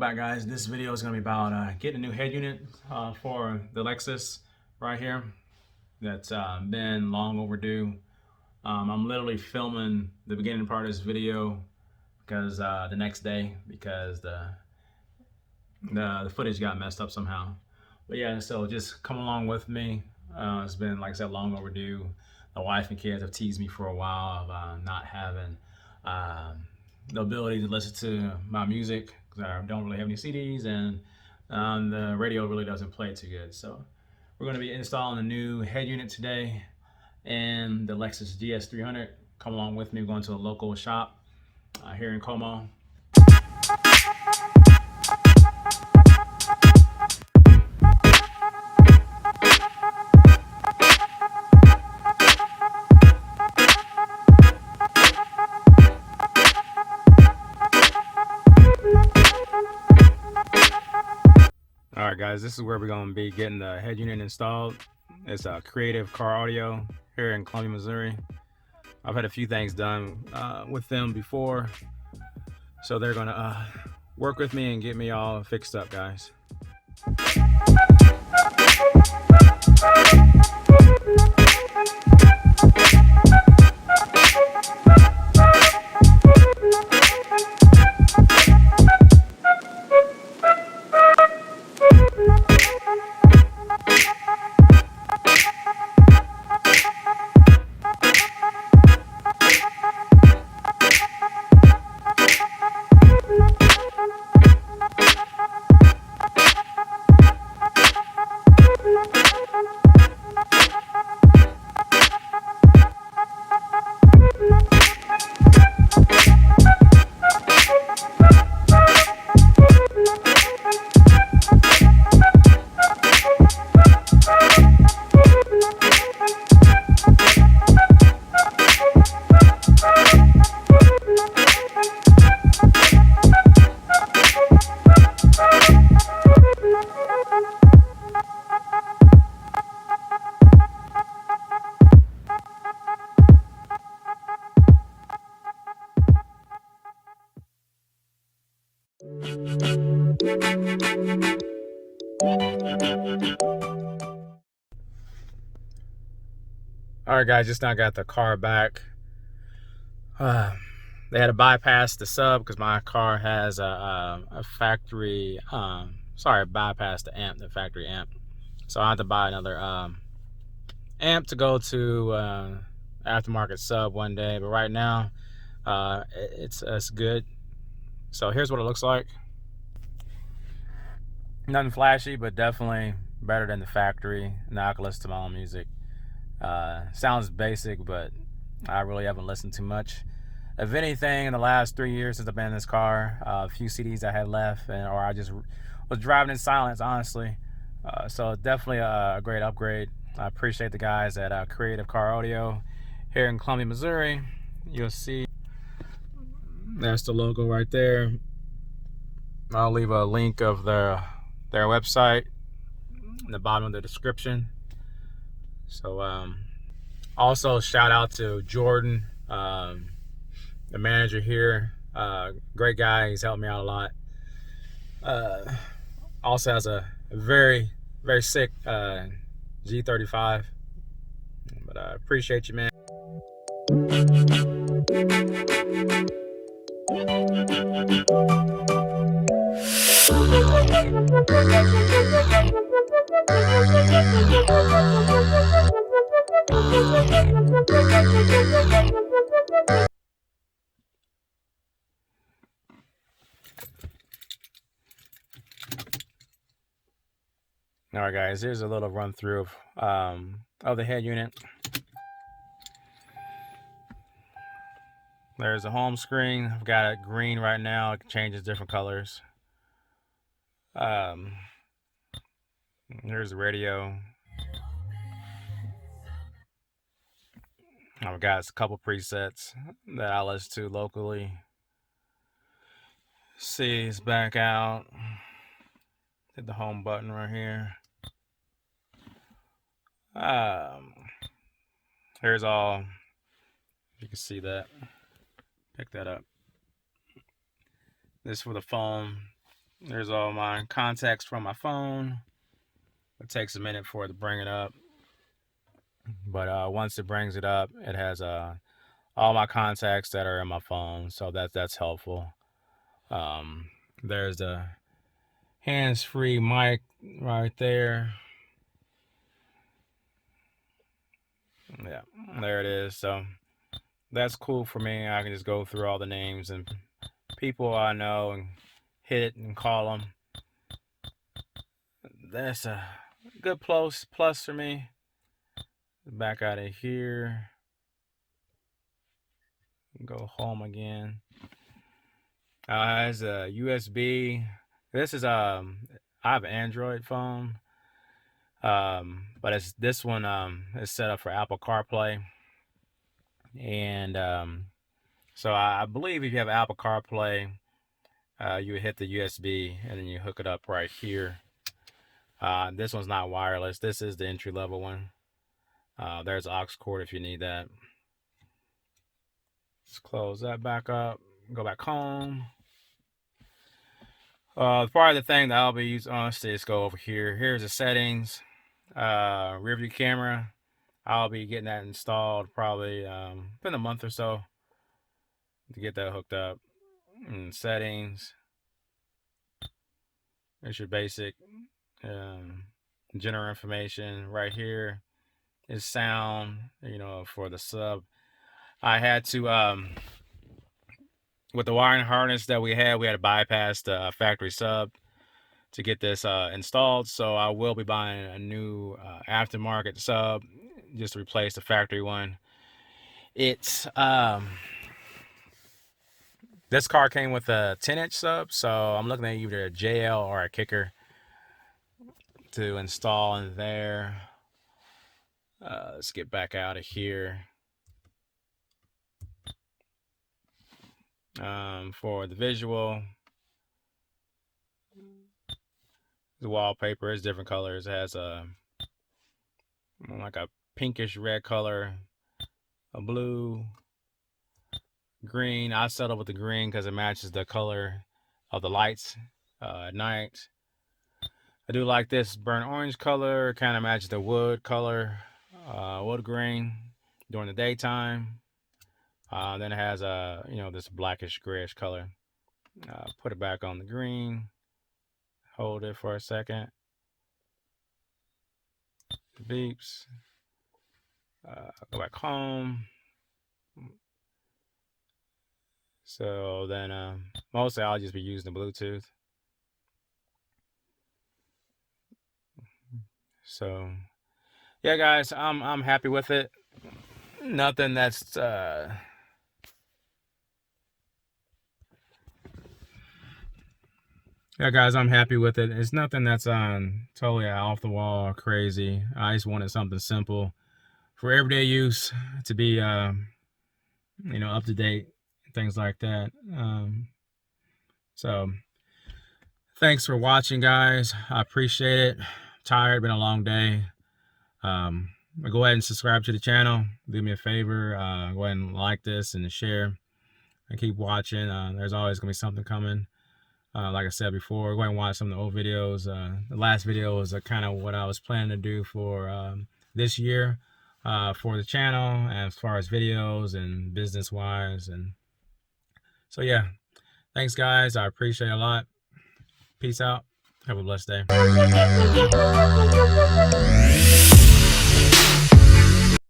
back, guys. This video is going to be about getting a new head unit for the Lexus right here. That's been long overdue. I'm literally filming the beginning part of this video because the next day because the footage got messed up somehow. But yeah, so just come along with me. It's been, like I said, long overdue. The wife and kids have teased me for a while of not having the ability to listen to my music because I don't really have any CDs, and the radio really doesn't play too good. So we're going to be installing a new head unit today and the Lexus GS300. Come along with me. We're going to a local shop here in Como. All right, guys, this is where we're going to be getting the head unit installed. It's a Creative Car Audio here in Columbia, Missouri. I've had a few things done with them before, so they're going to work with me and get me all fixed up, guys. All right, guys, just now got the car back. They had to bypass the sub because my car has a factory, bypass the amp, the factory amp. So I had to buy another amp to go to aftermarket sub one day. But right now, it's good. So here's what it looks like. Nothing flashy, but definitely better than the factory. Now I can listen to my own music. Sounds basic, but I really haven't listened to much. If anything, in the last 3 years since I've been in this car, a few CDs I had left, or I just was driving in silence, honestly. So definitely a great upgrade. I appreciate the guys at Creative Car Audio here in Columbia, Missouri. You'll see that's the logo right there. I'll leave a link of their website in the bottom of the description. So also shout out to Jordan, the manager here. Great guy. He's helped me out a lot. Also has a very sick G35. But I appreciate you, man. All right, guys, here's a little run through of the head unit. There's a home screen. I've got it green right now. It changes different colors. Here's the radio. I've got a couple presets that I listen to locally. See, it's back out. Hit the home button right here. Here's all. You can see that. Pick that up. This is for the phone. There's all my contacts from my phone. It takes a minute for it to bring it up, but once it brings it up, it has all my contacts that are in my phone, so that's helpful. There's the hands-free mic right there. Yeah, there it is. So that's cool for me. I can just go through all the names and people I know and hit it and call them. That's a good plus for me. Back out of here. Go home again. It has a USB. This is I have an Android phone, but this one is set up for Apple CarPlay, and so I believe if you have Apple CarPlay, you would hit the USB and then you hook it up right here. This one's not wireless. This is the entry level one. There's aux cord if you need that. Let's close that back up. Go back home. Probably the thing that I'll be using. Let's just go over here. Here's the settings. Rear view camera. I'll be getting that installed probably in a month or so to get that hooked up. And settings. It's your basic general information. Right here is sound. For the sub. I had to with the wiring harness that we had to bypass the factory sub to get this installed. So I will be buying a new aftermarket sub just to replace the factory one. It's this car came with a 10-inch sub, so I'm looking at either a JL or a kicker to install in there. Let's get back out of here. For the visual, the wallpaper is different colors. It has like a pinkish red color, a blue, green. I settled with the green because it matches the color of the lights at night. I do like this burnt orange color. It kind of matches the wood color, wood green during the daytime. Then it has this blackish grayish color. Put it back on the green. Hold it for a second. Beeps. Go back home. So then mostly I'll just be using the Bluetooth. So yeah, guys, I'm happy with it. Nothing that's yeah, guys, I'm happy with it. It's nothing that's totally off the wall or crazy. I just wanted something simple for everyday use to be up to date, things like that. So thanks for watching, guys. I appreciate it. I'm tired, been a long day. Go ahead and subscribe to the channel. Do me a favor, go ahead and like this and share and keep watching. There's always gonna be something coming. Like I said before, go ahead and watch some of the old videos. The last video was kind of what I was planning to do for this year for the channel, as far as videos and business wise. And so yeah, thanks guys, I appreciate it a lot. Peace out, have a blessed day.